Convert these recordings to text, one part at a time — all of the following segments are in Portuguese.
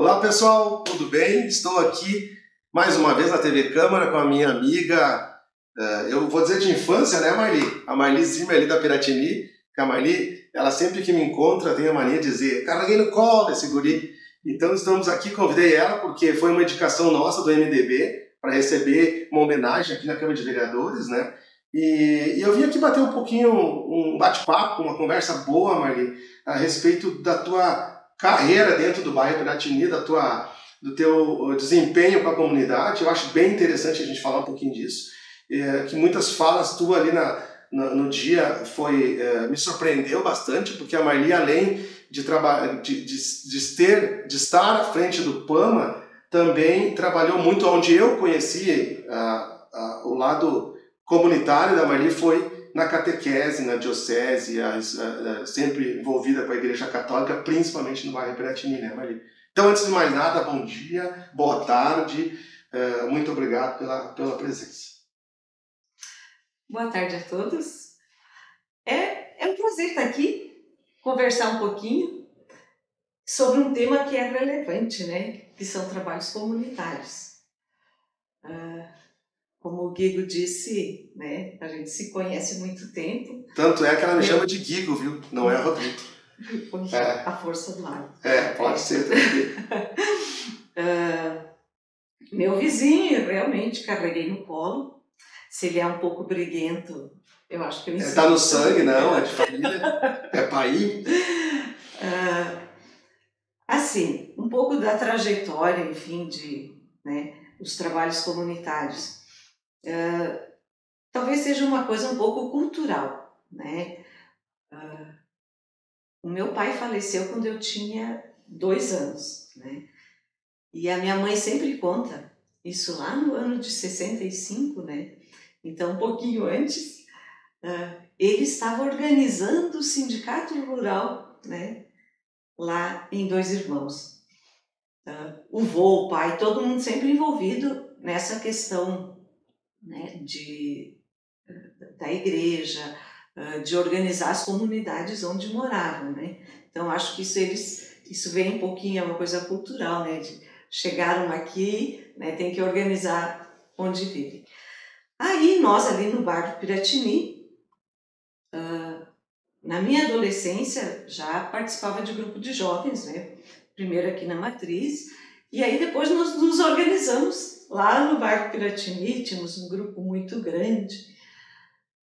Olá pessoal, tudo bem? Estou aqui mais uma vez na TV Câmara com a minha amiga, eu vou dizer de infância, né, Marli? A Marli Zimmer ali da Piratini, que a Marli, ela sempre que me encontra tem a mania de dizer, carreguei no colo esse guri. Então estamos aqui, convidei ela porque foi uma indicação nossa do MDB para receber uma homenagem aqui na Câmara de Vereadores, né? E eu vim aqui bater um pouquinho, um bate-papo, uma conversa boa, Marli, a respeito da tua carreira dentro do bairro Piratini, do teu desempenho com a comunidade. Eu acho bem interessante a gente falar um pouquinho disso, que muitas falas tuas ali no dia me surpreendeu bastante, porque a Marli, além de estar à frente do PAMA, também trabalhou muito onde eu conheci o lado comunitário da Marli, foi na catequese, na diocese, sempre envolvida com a Igreja Católica, principalmente no bairro Piratini, né, Marli? Então, antes de mais nada, bom dia, boa tarde, muito obrigado pela presença. Boa tarde a todos. É um prazer estar aqui, conversar um pouquinho sobre um tema que é relevante, né? Que são trabalhos comunitários. Como o Guigo disse, né? A gente se conhece há muito tempo. Tanto é que ela me chama de Guigo, viu? Não é Rodrigo. A força do ar. Pode ser também. Meu vizinho, realmente, carreguei no colo. Se ele é um pouco briguento, eu acho que eu ensino. Tá no sangue, não, é de família, é pai. Assim, um pouco da trajetória, enfim, os trabalhos comunitários. Talvez seja uma coisa um pouco cultural, né? O meu pai faleceu quando eu tinha 2 anos, né? E a minha mãe sempre conta, isso lá no ano de 65, né? Então, um pouquinho antes, ele estava organizando o sindicato rural, né? Lá em Dois Irmãos. O vô, o pai, todo mundo sempre envolvido nessa questão, né, da igreja, de organizar as comunidades onde moravam, né? Então acho que isso vem um pouquinho, é uma coisa cultural, né? De chegaram aqui, né, tem que organizar onde vivem. Aí nós ali no bairro Piratini, na minha adolescência já participava de grupo de jovens, né? Primeiro aqui na Matriz, e aí depois nós nos organizamos lá no bairro Piratini, tínhamos um grupo muito grande.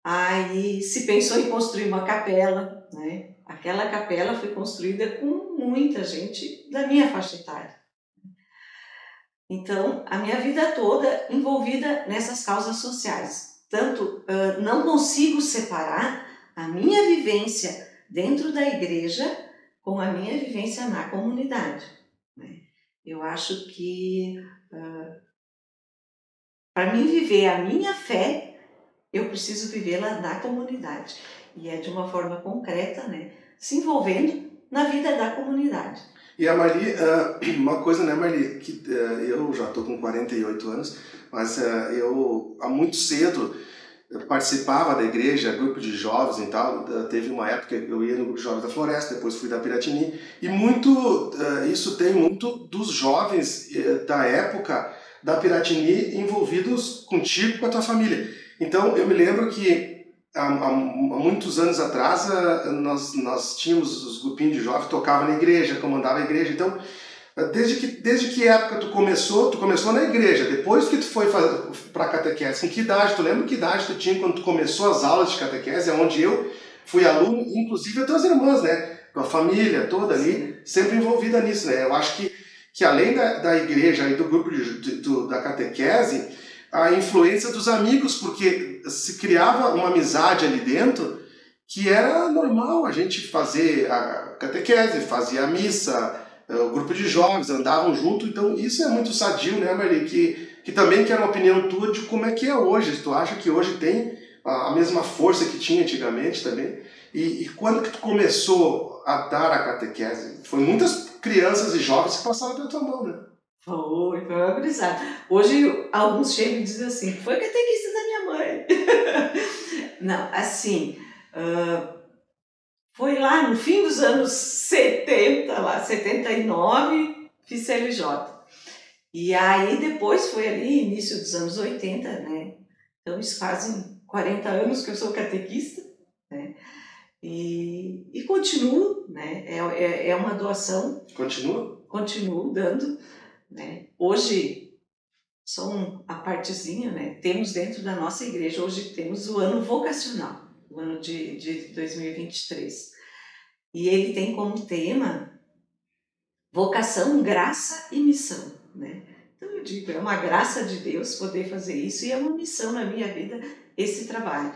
Aí se pensou em construir uma capela, né? Aquela capela foi construída com muita gente da minha faixa etária. Então, a minha vida toda envolvida nessas causas sociais. Tanto não consigo separar a minha vivência dentro da igreja com a minha vivência na comunidade, né? Eu acho que para mim viver a minha fé, eu preciso vivê-la na comunidade. E é de uma forma concreta, né? Se envolvendo na vida da comunidade. E a Marli, uma coisa, né, Marli, que eu já estou com 48 anos, mas eu, há muito cedo, participava da igreja, grupo de jovens e tal. Teve uma época que eu ia no grupo de jovens da Floresta, depois fui da Piratini, e isso tem muito dos jovens da época da Piratini envolvidos contigo, com a tua família. Então eu me lembro que há muitos anos atrás nós tínhamos os grupinhos de jovens, tocava na igreja, comandava a igreja. Então desde que época tu começou na igreja, depois que tu foi para a catequese, com que idade, tu lembra que idade tu tinha quando tu começou as aulas de catequese, onde eu fui aluno, inclusive as tuas irmãs, né, com a família toda ali, sempre envolvida nisso, né? Eu acho que além da igreja e do grupo da catequese, a influência dos amigos, porque se criava uma amizade ali dentro que era normal a gente fazer a catequese, fazia a missa, o grupo de jovens andavam junto. Então isso é muito sadio, né, Marli? Que também quero uma opinião tua de como é que é hoje. Tu acha que hoje tem a mesma força que tinha antigamente também? E quando que tu começou a dar a catequese? Foi muitas crianças e jovens que passaram pela tua mão, né? Foi uma gurizada. Hoje alguns chegam e dizem assim, foi catequista da minha mãe. Não, assim, foi lá no fim dos anos 70, lá, 79, fiz CLJ. E aí depois foi ali, início dos anos 80, né? Então isso fazem 40 anos que eu sou catequista, né? E continuo, né? É uma doação. Continua? Continuo dando, né? Hoje, só a partezinha, né? Temos dentro da nossa igreja, hoje temos o ano vocacional, o ano de 2023. E ele tem como tema vocação, graça e missão, né? Então eu digo, é uma graça de Deus poder fazer isso e é uma missão na minha vida esse trabalho,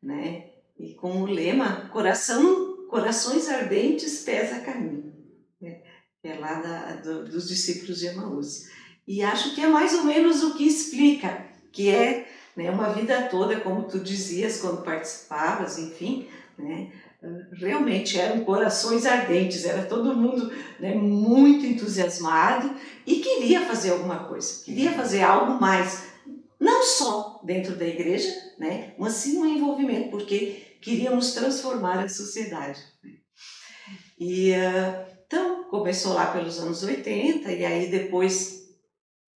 né? E com o lema corações ardentes, pés a caminho, né? Que é lá dos discípulos de Emaús. E acho que é mais ou menos o que explica, que é, né, uma vida toda, como tu dizias quando participavas, enfim, né? Realmente eram corações ardentes, era todo mundo, né, muito entusiasmado e queria fazer alguma coisa, queria fazer algo mais, não só dentro da igreja, né, mas sim um envolvimento, porque queríamos transformar a sociedade. E então começou lá pelos anos 80 e aí depois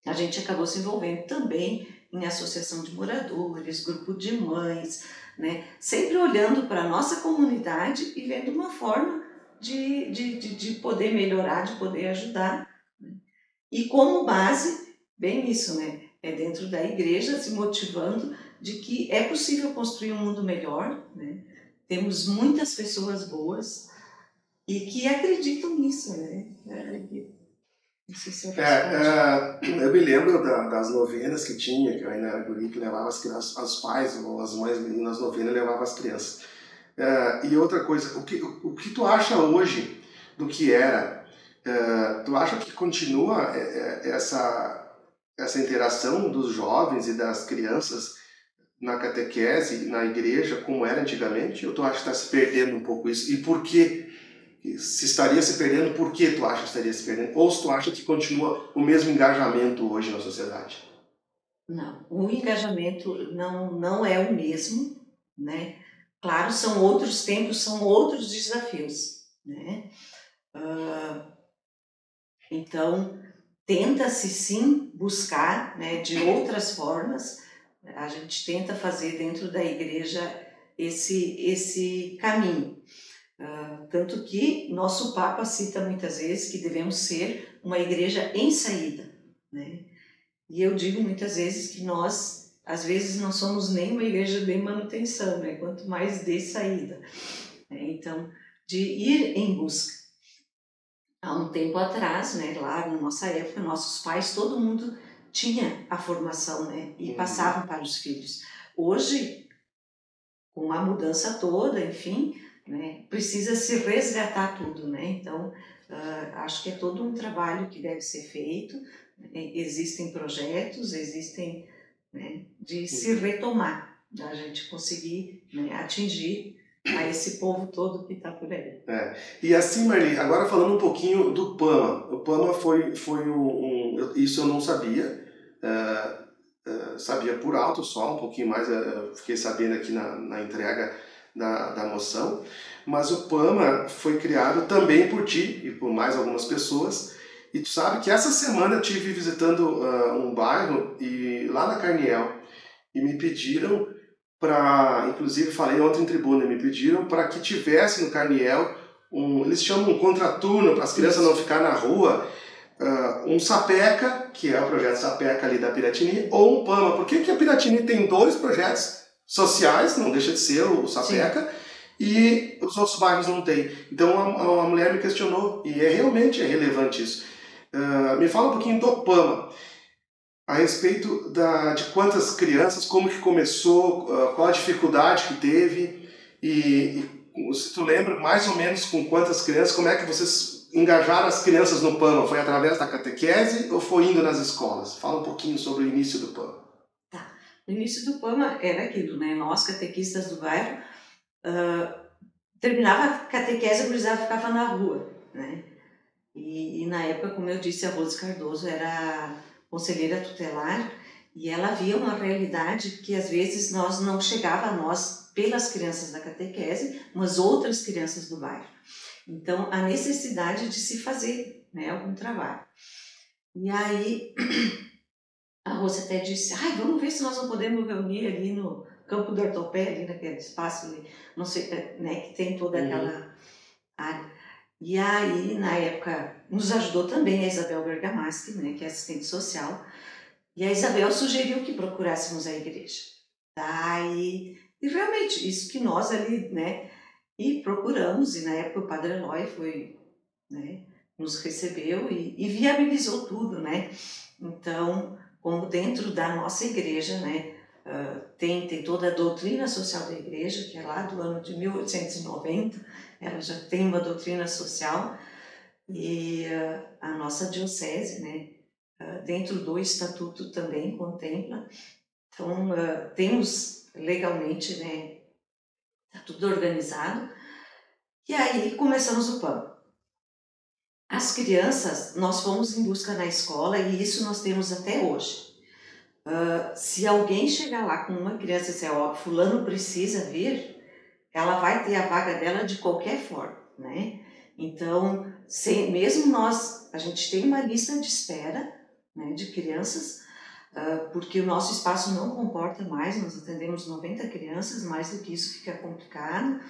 a gente acabou se envolvendo também em associação de moradores, grupo de mães, né? Sempre olhando para a nossa comunidade e vendo uma forma de poder melhorar, de poder ajudar. Né? E como base, bem isso, né? É dentro da igreja se motivando de que é possível construir um mundo melhor, né? Temos muitas pessoas boas e que acreditam nisso, né? Não sei se eu me lembro das novenas que tinha, que eu ainda era guri, que levava os pais ou as mães nas novenas levavam as crianças. E outra coisa, o que tu acha hoje do que era? Tu acha que continua essa interação dos jovens e das crianças na catequese, na igreja, como era antigamente? Ou tu acha que está se perdendo um pouco isso? E por quê? Se estaria se perdendo, por que tu acha que estaria se perdendo? Ou se tu acha que continua o mesmo engajamento hoje na sociedade? Não, o engajamento não é o mesmo, né? Claro, são outros tempos, são outros desafios, né? Então, tenta-se sim buscar, né, de outras formas, a gente tenta fazer dentro da igreja esse caminho. Tanto que nosso Papa cita muitas vezes que devemos ser uma igreja em saída, né? E eu digo muitas vezes que nós, às vezes, não somos nem uma igreja de manutenção, né? Quanto mais de saída. Então, de ir em busca. Há um tempo atrás, né, lá na nossa época, nossos pais, todo mundo tinha a formação, né? E passavam para os filhos. Hoje, com a mudança toda, enfim, né, precisa se resgatar tudo, né? Então, acho que é todo um trabalho que deve ser feito. Existem projetos, existem, né, de se retomar, da gente conseguir, né, atingir a esse povo todo que está por aí. E assim, Marli, agora falando um pouquinho do PAMA. O PAMA foi isso eu não sabia. Sabia por alto só, um pouquinho mais, eu fiquei sabendo aqui na entrega da moção, mas o PAMA foi criado também por ti e por mais algumas pessoas, e tu sabe que essa semana eu estive visitando um bairro e lá na Carniel, e me pediram inclusive falei ontem em tribuna, me pediram para que tivesse no Carniel eles chamam um contraturno para as crianças não ficar na rua, um Sapeca, que é o projeto Sapeca ali da Piratini, ou um PAMA. Por que a Piratini tem 2 projetos sociais, não deixa de ser o Sapeca, sim, e os outros bairros não têm? Então a mulher me questionou, e realmente é relevante isso. Me fala um pouquinho do PAMA, a respeito de quantas crianças, como que começou, qual a dificuldade que teve, e se tu lembra mais ou menos com quantas crianças, como é que vocês engajar as crianças no PAMA? Foi através da catequese ou foi indo nas escolas? Fala um pouquinho sobre o início do PAMA. Tá. O início do PAMA era aquilo, né? Nós, catequistas do bairro, terminava a catequese, a gurizada ficava na rua, né? E na época, como eu disse, a Rose Cardoso era conselheira tutelar e ela via uma realidade que às vezes não chegava a nós pelas crianças da catequese, mas outras crianças do bairro. Então, a necessidade de se fazer né, algum trabalho. E aí a Rose até disse, vamos ver se nós não podemos reunir ali no Campo do Ortopé, ali naquele espaço, ali, não sei, né, que tem toda aquela área. E aí, na época, nos ajudou também a Isabel Bergamaschi, né, que é assistente social, e a Isabel sugeriu que procurássemos a igreja. Daí, e realmente, isso que nós ali, né, e procuramos, e na época o Padre Eloy foi, né, nos recebeu e viabilizou tudo, né. Então, como dentro da nossa igreja, né, tem toda a doutrina social da igreja, que é lá do ano de 1890, ela já tem uma doutrina social, e a nossa diocese, né, dentro do estatuto também contempla. Então, temos legalmente, né, está tudo organizado. E aí começamos o PAM. As crianças, nós fomos em busca na escola e isso nós temos até hoje. Se alguém chegar lá com uma criança e disser, fulano precisa vir, ela vai ter a vaga dela de qualquer forma, né? Então, mesmo nós, a gente tem uma lista de espera, né, de crianças, porque o nosso espaço não comporta mais, nós atendemos 90 crianças, mais do que isso fica complicado,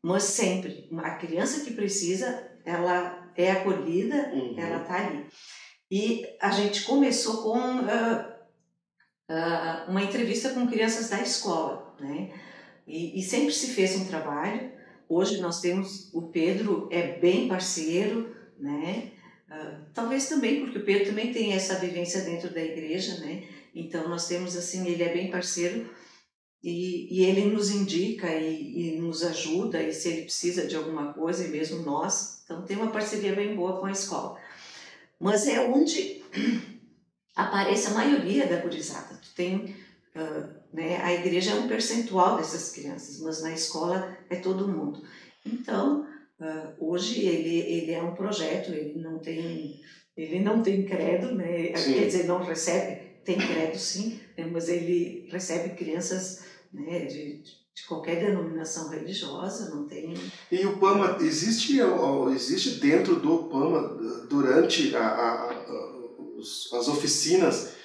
mas sempre, a criança que precisa, ela é acolhida, ela está ali. E a gente começou com uma entrevista com crianças da escola, né? E sempre se fez um trabalho. Hoje nós temos, o Pedro é bem parceiro, né? Talvez também porque o Pedro também tem essa vivência dentro da igreja, né? Então nós temos assim, ele é bem parceiro e ele nos indica e nos ajuda, e se ele precisa de alguma coisa, e mesmo nós, então tem uma parceria bem boa com a escola. Mas é onde aparece a maioria da gurizada. Tu tem, né, a igreja é um percentual dessas crianças, mas na escola é todo mundo. Então, hoje ele é um projeto, ele não tem credo, né? Quer dizer, não recebe, tem credo sim, né? Mas ele recebe crianças, né, de qualquer denominação religiosa, não tem... E o PAMA, existe dentro do PAMA, durante as oficinas,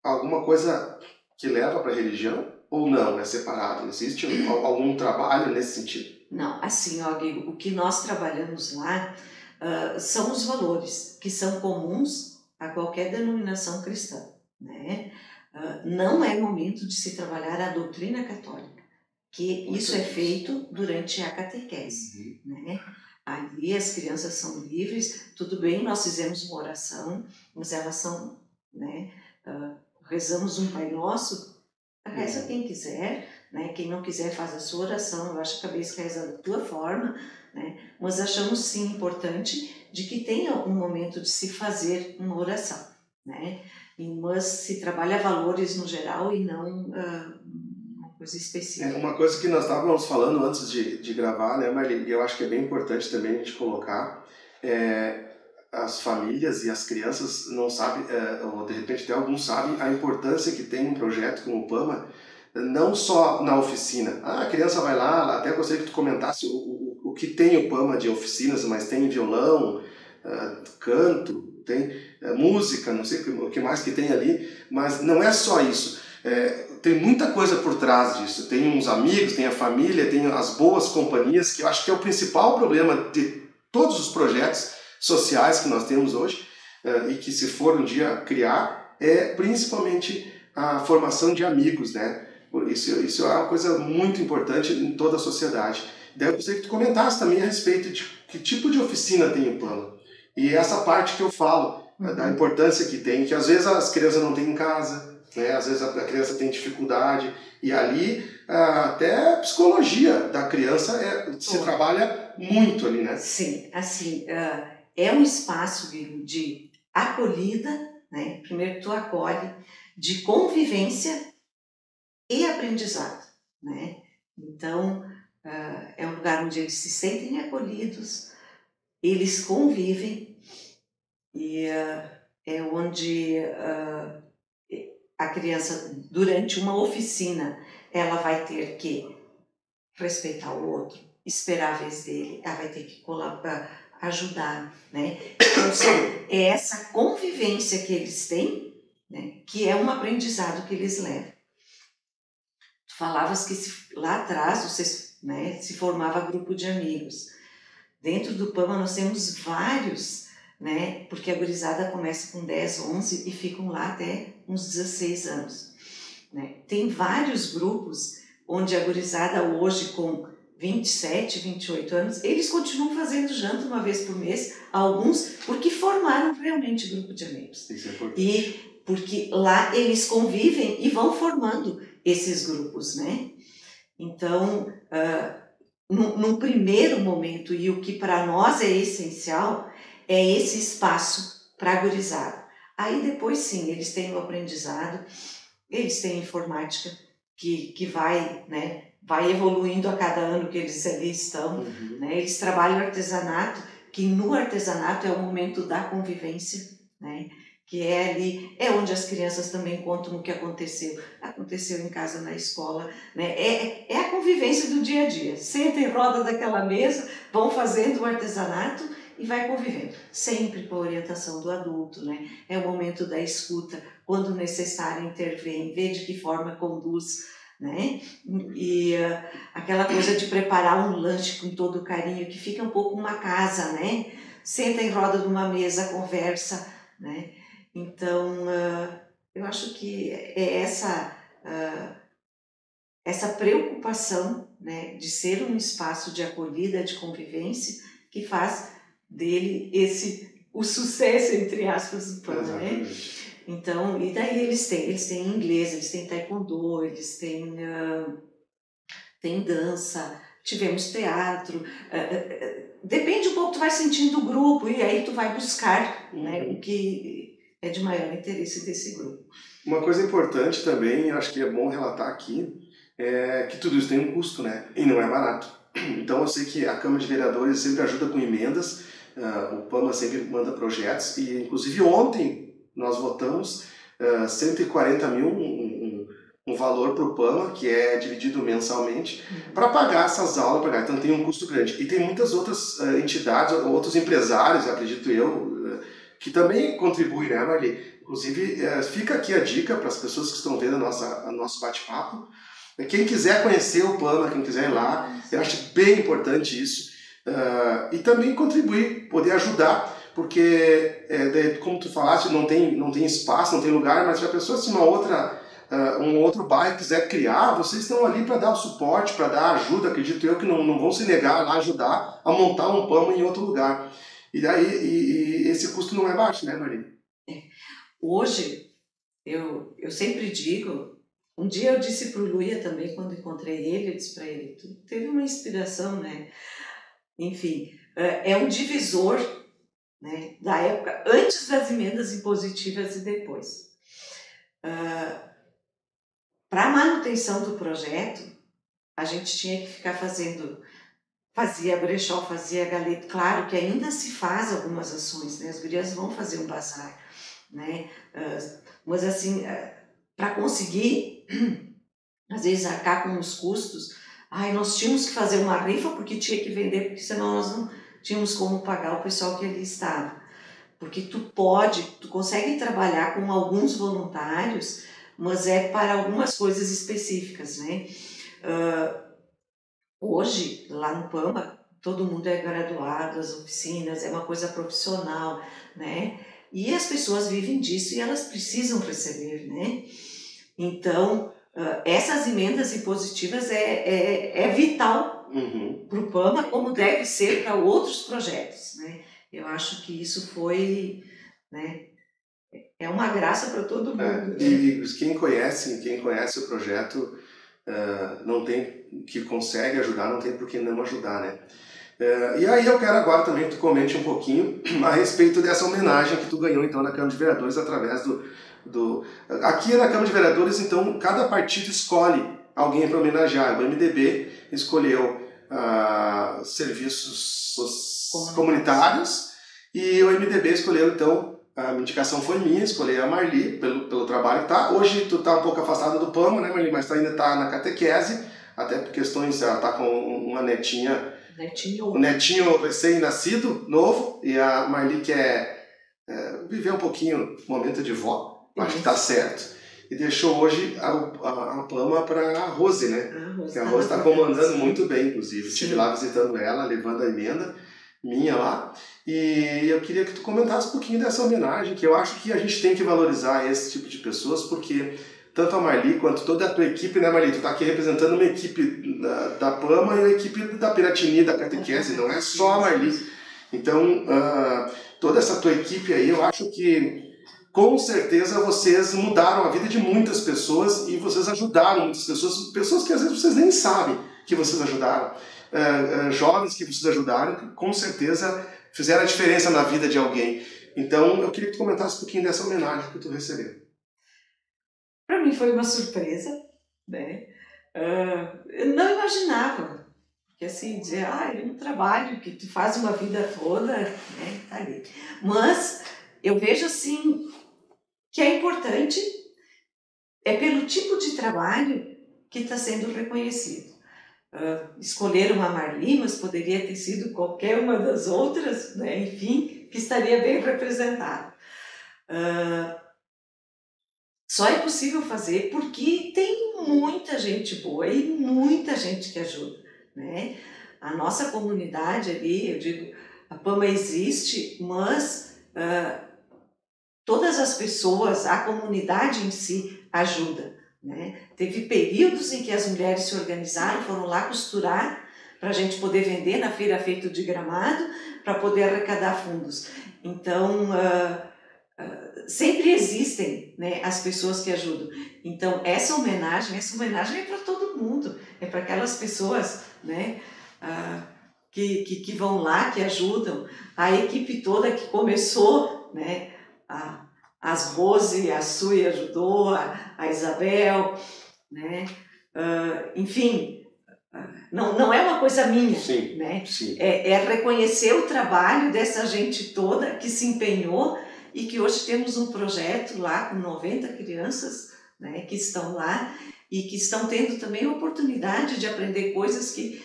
alguma coisa que leva para a religião? Ou não, é separado? Existe algum trabalho nesse sentido? Não, assim, Gui, o que nós trabalhamos lá são os valores que são comuns a qualquer denominação cristã, né? Não é momento de se trabalhar a doutrina católica, que isso é feito durante a catequese, né? Ali as crianças são livres, tudo bem, nós fizemos uma oração, mas elas são, né? Rezamos um Pai Nosso, reza quem quiser, né? Quem não quiser faz a sua oração, eu acho que a cabeça reza da tua forma, né? Mas achamos sim importante de que tenha um momento de se fazer uma oração, né? Mas se trabalha valores no geral e não uma coisa específica. Uma coisa que nós estávamos falando antes de gravar, né, Marli, e eu acho que é bem importante também a gente colocar, as famílias e as crianças não sabem, ou de repente até alguns sabem, a importância que tem um projeto como o PAMA, não só na oficina. A criança vai lá, até gostaria que tu comentasse o que tem o PAMA de oficinas, mas tem violão, canto, tem música, não sei o que mais que tem ali, mas não é só isso. Tem muita coisa por trás disso. Tem uns amigos, tem a família, tem as boas companhias, que eu acho que é o principal problema de todos os projetos sociais que nós temos hoje, e que se for um dia criar, é principalmente a formação de amigos, né? Isso é uma coisa muito importante em toda a sociedade. Daí eu gostaria que tu comentasse também a respeito de que tipo de oficina tem o PAMA. E essa parte que eu falo, da importância que tem, que às vezes as crianças não têm em casa, né? Às vezes a criança tem dificuldade, e ali até a psicologia da criança se trabalha muito ali, né? Sim, assim, é um espaço de acolhida, né? Primeiro tu acolhe, de convivência e aprendizado, né? Então, é um lugar onde eles se sentem acolhidos, eles convivem, e é onde a criança, durante uma oficina, ela vai ter que respeitar o outro, esperar a vez dele, ela vai ter que ajudar, né? Então, é essa convivência que eles têm, né, que é um aprendizado que eles levam. Tu falavas que lá atrás vocês, né, se formava grupo de amigos. Dentro do PAMA nós temos vários, né, porque a gurizada começa com 10, 11 e ficam lá até uns 16 anos. Né? Tem vários grupos onde a gurizada hoje com 27, 28 anos, eles continuam fazendo janta uma vez por mês, alguns porque formaram realmente grupo de amigos. Isso é importante. E porque lá eles convivem e vão formando esses grupos, né? Então, num primeiro momento, e o que para nós é essencial, é esse espaço para a gurizada. Aí depois sim, eles têm o aprendizado, eles têm informática que vai, né, vai evoluindo a cada ano que eles ali estão. Né? Eles trabalham artesanato, que no artesanato é o momento da convivência, né? Que é ali, é onde as crianças também contam o que aconteceu em casa, na escola, né? É a convivência do dia a dia. Senta em roda daquela mesa, vão fazendo o artesanato e vai convivendo, sempre com a orientação do adulto, né? É o momento da escuta, quando necessário intervém, ver de que forma conduz, né? E aquela coisa de preparar um lanche com todo carinho, que fica um pouco uma casa, né? Senta em roda de uma mesa, conversa, né? Então, eu acho que é essa preocupação, né, de ser um espaço de acolhida, de convivência, que faz dele o sucesso, entre aspas, do PAMA, né? Então, e daí eles têm inglês, eles têm taekwondo, eles têm dança, tivemos teatro, depende um pouco, tu vai sentindo o grupo e aí tu vai buscar, né, o que é de maior interesse desse grupo. Uma coisa importante também, acho que é bom relatar aqui, é que tudo isso tem um custo, né? E não é barato. Então eu sei que a Câmara de Vereadores sempre ajuda com emendas, o PAMA sempre manda projetos, e inclusive ontem nós votamos 140 mil, um valor para o PAMA, que é dividido mensalmente, para pagar essas aulas, então tem um custo grande. E tem muitas outras entidades, outros empresários, acredito eu, que também contribuem, né, Marli? Inclusive, fica aqui a dica para as pessoas que estão vendo o nosso bate-papo. Quem quiser conhecer o PAMA, quem quiser ir lá, eu acho bem importante isso. E também contribuir, poder ajudar, porque, como tu falaste, não tem espaço, não tem lugar, mas se a pessoa, se um outro bairro quiser criar, vocês estão ali para dar o suporte, para dar ajuda, acredito eu, que não vão se negar a ajudar a montar um PAMA em outro lugar. E daí, esse custo não é baixo, né, Marina? Hoje, eu sempre digo, um dia eu disse para o Luia também, quando encontrei ele, eu disse para ele, tu teve uma inspiração, né? Enfim, é um divisor, né, da época, antes das emendas impositivas e depois. Para a manutenção do projeto, a gente tinha que ficar fazia brechó, fazia galeta, claro que ainda se faz algumas ações, né? As gurias vão fazer um bazar, né? Mas assim, para conseguir, às vezes, arcar com os custos, nós tínhamos que fazer uma rifa porque tinha que vender, porque senão nós não tínhamos como pagar o pessoal que ali estava. Porque tu consegue trabalhar com alguns voluntários, mas é para algumas coisas específicas, né? Hoje, lá no PAMA, todo mundo é graduado, as oficinas, é uma coisa profissional, né? E as pessoas vivem disso e elas precisam receber, né? Então, essas emendas impositivas é vital para o PAMA, como deve ser para outros projetos, né? Eu acho que isso foi, né, é uma graça para todo mundo. Né? E quem conhece o projeto não tem, que consegue ajudar, não tem por que não ajudar, né? E aí eu quero agora também que tu comente um pouquinho a respeito dessa homenagem que tu ganhou então na Câmara de Vereadores através Aqui na Câmara de Vereadores, então, cada partido escolhe alguém para homenagear. O MDB escolheu serviços comunitários e o MDB escolheu, então, a indicação foi minha, escolhi a Marli pelo trabalho que tá. Hoje tu tá um pouco afastada do PAMA, né, Marli? Mas tu ainda tá na catequese, até por questões, ela tá com uma netinha o netinho recém-nascido, novo, e a Marli quer viver um pouquinho o momento de vó, acho que está certo. E deixou hoje a Pama para a Rose, né? Que a Rose está comandando muito bem, inclusive. Estive lá visitando ela, levando a emenda minha lá. E eu queria que tu comentasse um pouquinho dessa homenagem, que eu acho que a gente tem que valorizar esse tipo de pessoas, porque tanto a Marli quanto toda a tua equipe, né, Marli? Tu está aqui representando uma equipe da Pama e uma equipe da Piratini, da Catequese, não é só a Marli. Então, toda essa tua equipe aí, eu acho que com certeza vocês mudaram a vida de muitas pessoas e vocês ajudaram muitas pessoas, pessoas que às vezes vocês nem sabem que vocês ajudaram, jovens que vocês ajudaram, com certeza fizeram a diferença na vida de alguém. Então eu queria que tu comentasse um pouquinho dessa homenagem que tu recebeu. Para mim foi uma surpresa, né? Eu não imaginava, porque assim, dizer, é um trabalho que tu faz uma vida toda, né? Tá ali. Mas eu vejo assim que é importante, pelo tipo de trabalho que está sendo reconhecido. Escolheram a Marli, mas poderia ter sido qualquer uma das outras, né? Enfim, que estaria bem representada. Só é possível fazer porque tem muita gente boa e muita gente que ajuda, né? A nossa comunidade ali, eu digo, a Pama existe, mas todas as pessoas, a comunidade em si ajuda, né? Teve períodos em que as mulheres se organizaram, foram lá costurar para a gente poder vender na Feira Feito de Gramado, para poder arrecadar fundos. Então, sempre existem, né, as pessoas que ajudam. Então, essa homenagem é para todo mundo, é para aquelas pessoas, né, que vão lá, que ajudam, a equipe toda que começou, né, as Rose, a Sui ajudou, a Isabel, né, enfim, não é uma coisa minha, Sim, né? Sim. É reconhecer o trabalho dessa gente toda que se empenhou e que hoje temos um projeto lá com 90 crianças, né, que estão lá e que estão tendo também a oportunidade de aprender coisas que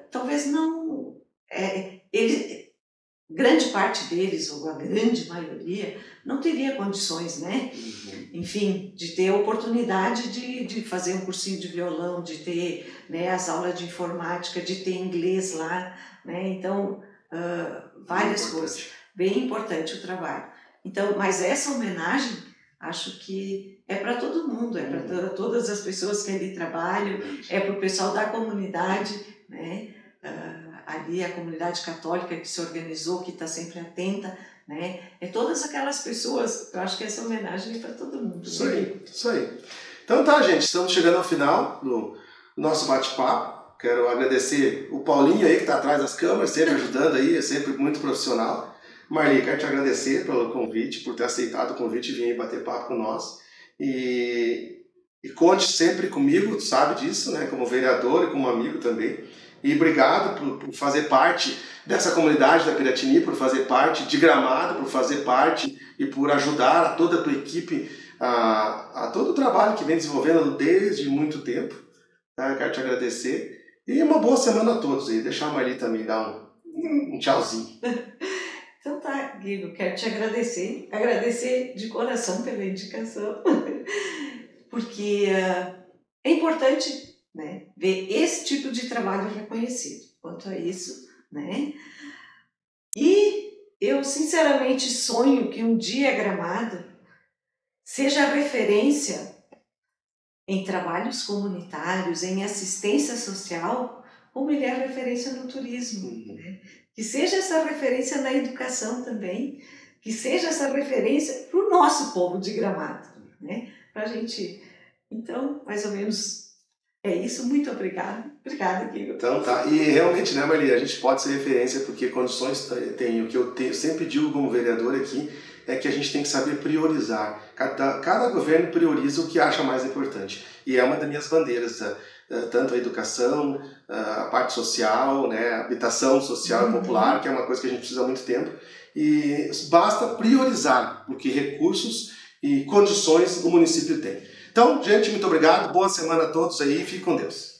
talvez não... grande parte deles, ou a grande maioria, não teria condições, né? Enfim, de ter a oportunidade de fazer um cursinho de violão, de ter, né, as aulas de informática, de ter inglês lá, né? Então, várias coisas. Bem importante o trabalho. Então, mas essa homenagem, acho que é para todo mundo, é para todas as pessoas que ali trabalham, é para o pessoal da comunidade, né? Ali a comunidade católica que se organizou, que está sempre atenta, né? É todas aquelas pessoas, eu acho que essa homenagem é para todo mundo. Isso aí, isso aí. Então tá, gente, estamos chegando ao final do nosso bate-papo. Quero agradecer o Paulinho aí que está atrás das câmeras, sempre ajudando aí, é sempre muito profissional. Marli, quero te agradecer pelo convite, por ter aceitado o convite e vir bater papo com nós. E conte sempre comigo, tu sabe disso, né? Como vereador e como amigo também. E obrigado por fazer parte dessa comunidade da Piratini, por fazer parte de Gramado, por fazer parte e por ajudar a toda a tua equipe, a todo o trabalho que vem desenvolvendo desde muito tempo. Tá? Eu quero te agradecer. E uma boa semana a todos aí. Deixar a Marli também dar um tchauzinho. Então tá, Guido, quero te agradecer de coração pela indicação, porque é importante, né, ver esse tipo de trabalho reconhecido. Quanto a isso, né? E eu sinceramente sonho que um dia Gramado seja referência em trabalhos comunitários, em assistência social, como ele é referência no turismo, né? Que seja essa referência na educação também, que seja essa referência para o nosso povo de Gramado, né? Para a gente... Então, mais ou menos é isso. Muito obrigada. Obrigada, Guigo. Então tá. E realmente, né, Marli, a gente pode ser referência porque condições tem. O que eu sempre digo como vereador aqui é que a gente tem que saber priorizar. Cada governo prioriza o que acha mais importante. E é uma das minhas bandeiras, tanto a educação, a parte social, né, a habitação social e popular, que é uma coisa que a gente precisa há muito tempo. E basta priorizar, porque recursos e condições o município tem. Então, gente, muito obrigado. Boa semana a todos aí e fique com Deus.